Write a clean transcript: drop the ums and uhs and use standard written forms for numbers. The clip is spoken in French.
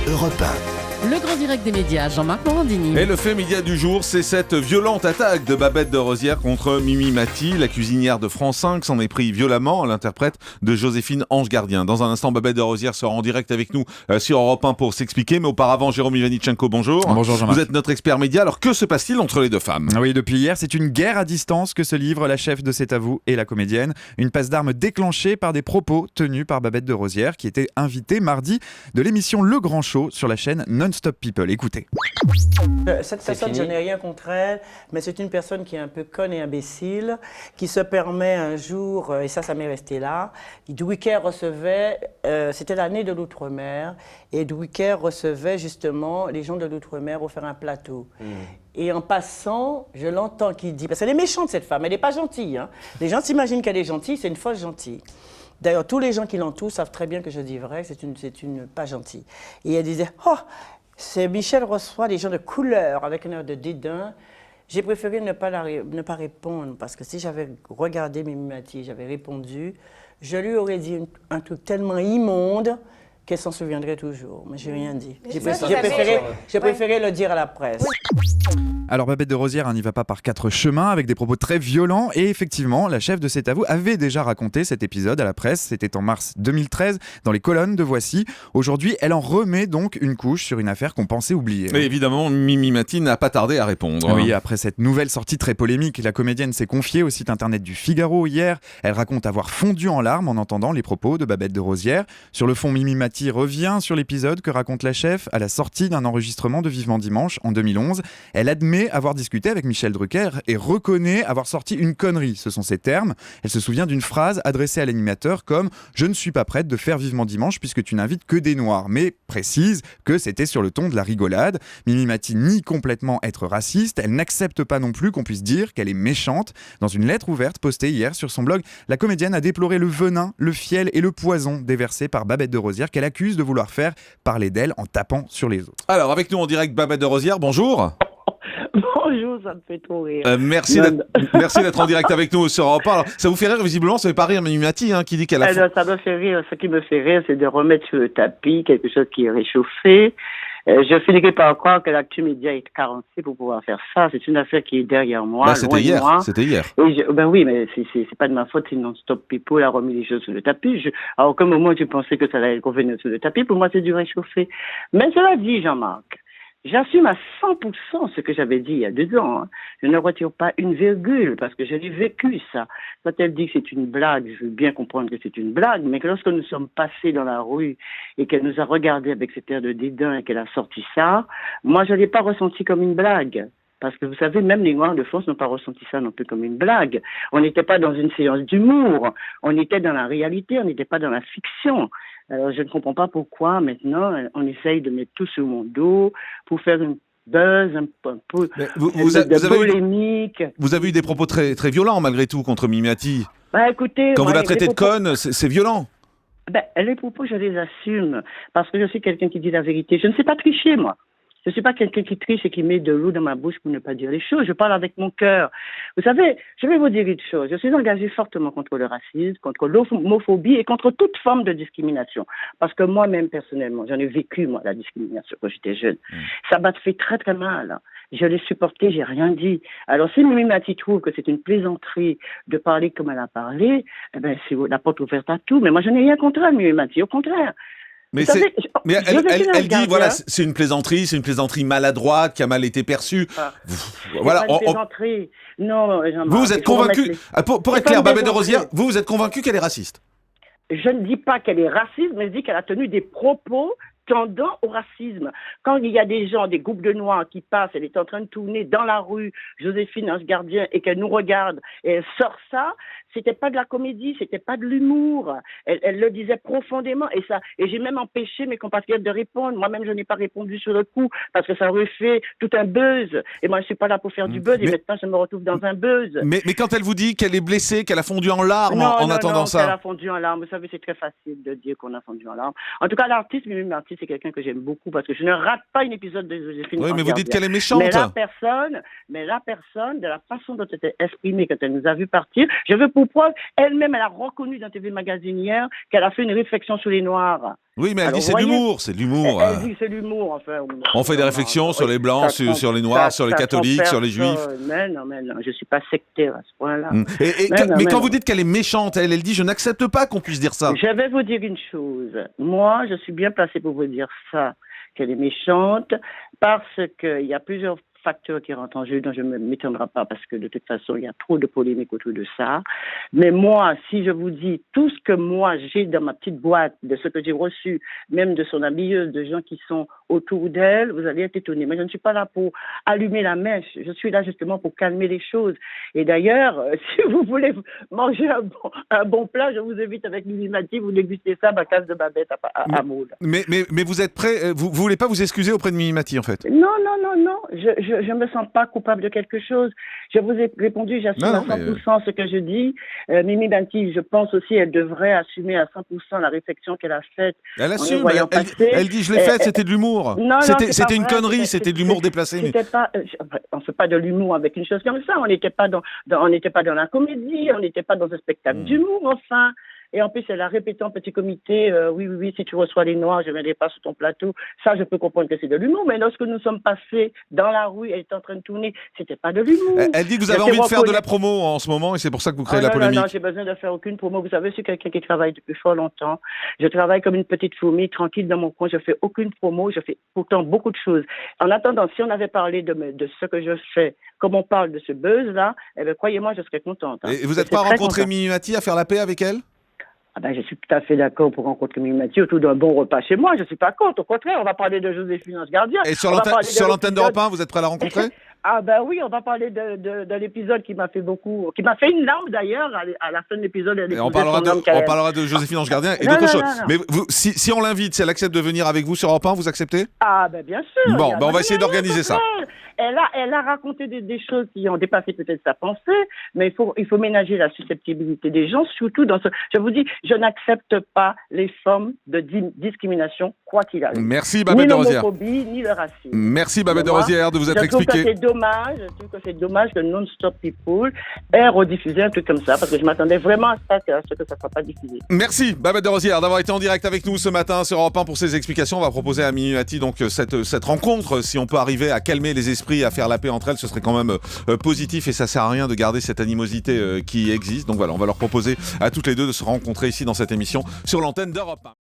Europe 1. Le grand direct des médias, Jean-Marc Morandini. Et le fait média du jour, c'est cette violente attaque de Babette de Rosière contre Mimi Mati. La cuisinière de France 5 s'en est pris violemment, l'interprète de Joséphine Ange Gardien. Dans un instant, Babette de Rosière sera en direct avec nous sur Europe 1 pour s'expliquer. Mais auparavant, Jérôme Ivanichenko, bonjour. Bonjour Jean-Marc. Vous êtes notre expert média. Alors que se passe-t-il entre les deux femmes ? Oui, depuis hier, c'est une guerre à distance que se livrent la chef de C'est à vous et la comédienne. Une passe d'armes déclenchée par des propos tenus par Babette de Rosière, qui était invitée mardi de l'émission Le Grand Show sur la chaîne Non-Stop People. Écoutez. Cette personne, je n'ai rien contre elle, mais c'est une personne qui est un peu conne et imbécile, qui se permet un jour, et ça m'est resté là, Dwicker recevait, c'était l'année de l'Outre-mer, et Dwicker recevait justement les gens de l'Outre-mer pour faire un plateau. Et en passant, je l'entends qui dit, parce qu'elle est méchante cette femme, elle n'est pas gentille. Hein. Les gens s'imaginent qu'elle est gentille, c'est une fausse gentille. D'ailleurs, tous les gens qui l'entourent savent très bien que je dis vrai, c'est une pas gentille. Et elle disait, oh, c'est Michel reçoit des gens de couleur avec un air de dédain. J'ai préféré ne pas répondre parce que si j'avais regardé Mimi Mati, j'avais répondu, je lui aurais dit un truc tellement immonde qu'elle s'en souviendrait toujours. Mais j'ai rien dit. J'ai préféré le dire à la presse. Alors Babette de Rosière n'y va pas par quatre chemins avec des propos très violents et effectivement la chef de C'est à vous avait déjà raconté cet épisode à la presse, c'était en mars 2013 dans les colonnes de Voici. Aujourd'hui elle en remet donc une couche sur une affaire qu'on pensait oublier. Et évidemment Mimi Mati n'a pas tardé à répondre. Oui, après cette nouvelle sortie très polémique, la comédienne s'est confiée au site internet du Figaro hier. Elle raconte avoir fondu en larmes en entendant les propos de Babette de Rosière. Sur le fond, Mimi Mati revient sur l'épisode que raconte la chef à la sortie d'un enregistrement de Vivement Dimanche en 2011. Elle admet avoir discuté avec Michel Drucker et reconnaît avoir sorti une connerie, ce sont ses termes. Elle se souvient d'une phrase adressée à l'animateur comme « Je ne suis pas prête de faire Vivement Dimanche puisque tu n'invites que des noirs », mais précise que c'était sur le ton de la rigolade. Mimi Mati nie complètement être raciste, elle n'accepte pas non plus qu'on puisse dire qu'elle est méchante. Dans une lettre ouverte postée hier sur son blog, la comédienne a déploré le venin, le fiel et le poison déversés par Babette de Rosière qu'elle accuse de vouloir faire parler d'elle en tapant sur les autres. Alors avec nous en direct Babette de Rosière, bonjour. Bonjour, ça me fait trop rire. Merci d'être en direct avec nous sur Europe 1. Alors, ça vous fait rire, visiblement, ça ne fait pas rire Mimi Mati qui dit qu'elle a... Alors, ça me fait rire. Ce qui me fait rire, c'est de remettre sur le tapis quelque chose qui est réchauffé. Je finirai par croire que l'actu média est carencée pour pouvoir faire ça. C'est une affaire qui est derrière moi, loin c'était hier, de moi. C'était hier. Ben oui, mais c'est pas de ma faute si Non-Stop People a remis les choses sur le tapis. À aucun moment, je pensais que ça allait revenir sur le tapis. Pour moi, c'est du réchauffé. Mais cela dit, Jean-Marc, j'assume à 100% ce que j'avais dit il y a 2 ans. Hein. Je ne retire pas une virgule parce que je l'ai vécu, ça. Quand elle dit que c'est une blague, je veux bien comprendre que c'est une blague, mais que lorsque nous sommes passés dans la rue et qu'elle nous a regardés avec cet air de dédain et qu'elle a sorti ça, moi, je ne l'ai pas ressenti comme une blague. Parce que vous savez, même les Noirs de France n'ont pas ressenti ça non plus comme une blague. On n'était pas dans une séance d'humour. On était dans la réalité, on n'était pas dans la fiction. Alors, je ne comprends pas pourquoi, maintenant, on essaye de mettre tout sur mon dos pour faire une buzz, un peu polémique. Vous avez eu des propos très, très violents, malgré tout, contre Mimi Mati. Bah, écoutez... Quand vous la traitez de conne, c'est violent. Ben, les propos, je les assume, parce que je suis quelqu'un qui dit la vérité. Je ne sais pas tricher, moi. Je ne suis pas quelqu'un qui triche et qui met de l'eau dans ma bouche pour ne pas dire les choses. Je parle avec mon cœur. Vous savez, je vais vous dire une chose. Je suis engagée fortement contre le racisme, contre l'homophobie et contre toute forme de discrimination. Parce que moi-même, personnellement, j'en ai vécu, moi, la discrimination quand j'étais jeune. Ça m'a fait très, très mal. Je l'ai supporté, j'ai rien dit. Alors, si Mimi Mati trouve que c'est une plaisanterie de parler comme elle a parlé, eh ben, c'est la porte ouverte à tout. Mais moi, je n'ai rien contre elle, Mimi Mati. Au contraire. Mais elle dit, voilà, c'est une plaisanterie maladroite qui a mal été perçue. Voilà. Pas une plaisanterie. Non, vous êtes convaincu, pour être clair, Babette de Rosière, vous êtes convaincu qu'elle est raciste? Je ne dis pas qu'elle est raciste, mais je dis qu'elle a tenu des propos tendant au racisme. Quand il y a des gens, des groupes de Noirs qui passent, elle est en train de tourner dans la rue, Joséphine Ange Gardien, et qu'elle nous regarde, et elle sort ça, c'était pas de la comédie, c'était pas de l'humour. Elle le disait profondément, et j'ai même empêché mes compatriotes de répondre. Moi-même, je n'ai pas répondu sur le coup, parce que ça aurait fait tout un buzz. Et moi, je suis pas là pour faire du buzz, et maintenant, je me retrouve dans un buzz. Mais quand elle vous dit qu'elle est blessée, qu'elle a fondu en larmes en attendant ça. Elle a fondu en larmes. Vous savez, c'est très facile de dire qu'on a fondu en larmes. En tout cas, l'artiste, Mimi Mati, c'est quelqu'un que j'aime beaucoup parce que je ne rate pas une épisode de Joséphine. Oui, mais vous dites qu'elle est méchante. Mais la personne, de la façon dont elle était exprimée quand elle nous a vu partir, je veux pour preuve, elle-même, elle a reconnu dans TV Magazine hier qu'elle a fait une réflexion sur les Noirs. Oui, mais elle Alors, dit c'est voyez, de l'humour, c'est de l'humour. Elle dit que c'est l'humour, enfin. On fait des réflexions sur les blancs, sur les noirs, sur les catholiques, sur les juifs. Mais non, je suis pas sectaire à ce point-là. Mais quand vous dites qu'elle est méchante, elle dit je n'accepte pas qu'on puisse dire ça. Je vais vous dire une chose. Moi, je suis bien placée pour vous dire ça, qu'elle est méchante, parce qu'il y a plusieurs facteurs qui rentrent en jeu dont je ne m'étendrai pas parce que de toute façon, il y a trop de polémiques autour de ça. Mais moi, si je vous dis tout ce que moi j'ai dans ma petite boîte, de ce que j'ai reçu, même de son habilleuse, de gens qui sont autour d'elle, vous allez être étonnés. Mais je ne suis pas là pour allumer la mèche. Je suis là justement pour calmer les choses. Et d'ailleurs, si vous voulez manger un bon plat, je vous invite avec Mimi Mati, vous dégustez ça à ma case de Babette à Maud. Mais vous êtes prêt, vous voulez pas vous excuser auprès de Mimi Mati en fait? Non. Je me sens pas coupable de quelque chose. Je vous ai répondu, j'assume à 100% ce que je dis. Mimi Mati, je pense aussi, elle devrait assumer à 100% la réflexion qu'elle a faite. Elle assume, elle dit je l'ai faite, c'était de l'humour. C'était une connerie, c'était de l'humour déplacé. On fait pas de l'humour avec une chose comme ça. On n'était pas dans la comédie, on n'était pas dans un spectacle d'humour, enfin. Et en plus, elle a répété en petit comité, oui, si tu reçois les Noirs, je ne viendrai pas sur ton plateau. Ça, je peux comprendre que c'est de l'humour. Mais lorsque nous sommes passés dans la rue, elle était en train de tourner, c'était pas de l'humour. Elle dit que vous avez envie de faire de la promo en ce moment et c'est pour ça que vous créez la polémique. Non, j'ai besoin de faire aucune promo. Vous savez, je suis quelqu'un qui travaille depuis fort longtemps. Je travaille comme une petite fourmi, tranquille dans mon coin. Je fais aucune promo. Je fais pourtant beaucoup de choses. En attendant, si on avait parlé de ce que je fais, comme on parle de ce buzz-là, croyez-moi, je serais contente. Et vous n'êtes pas rencontré Mimi Mati à faire la paix avec elle? Je suis tout à fait d'accord pour rencontrer Mimi Mati autour d'un bon repas chez moi. Je ne suis pas contre. Au contraire, on va parler de Joséphine Ange Gardien. Et sur l'antenne d'Europe 1, vous êtes prêt à la rencontrer? Oui, on va parler de l'épisode qui m'a fait une larme d'ailleurs à la fin de l'épisode. On parlera de Joséphine Ange Gardien et d'autres choses. Mais si on l'invite, si elle accepte de venir avec vous sur Europe 1, vous acceptez? Bien sûr. Bon, on va essayer d'organiser ça. Elle a raconté des choses qui ont dépassé peut-être sa pensée, mais il faut ménager la susceptibilité des gens, surtout dans ce. Je vous dis, je n'accepte pas les formes de discrimination, quoi qu'il arrive. Merci Babette de Rosière. Ni l'homophobie, ni le racisme. Merci Babette de Rosière de vous être expliqué. Je trouve que c'est dommage que Non-Stop People ait rediffusé un truc comme ça, parce que je m'attendais vraiment à ce que ça ne soit pas diffusé. Merci Babette de Rosière d'avoir été en direct avec nous ce matin sur Europe 1 pour ces explications. On va proposer à Mimi Mati donc cette rencontre. Si on peut arriver à calmer les esprits, à faire la paix entre elles, ce serait quand même positif et ça sert à rien de garder cette animosité qui existe. Donc voilà, on va leur proposer à toutes les deux de se rencontrer ici dans cette émission sur l'antenne d'Europe 1.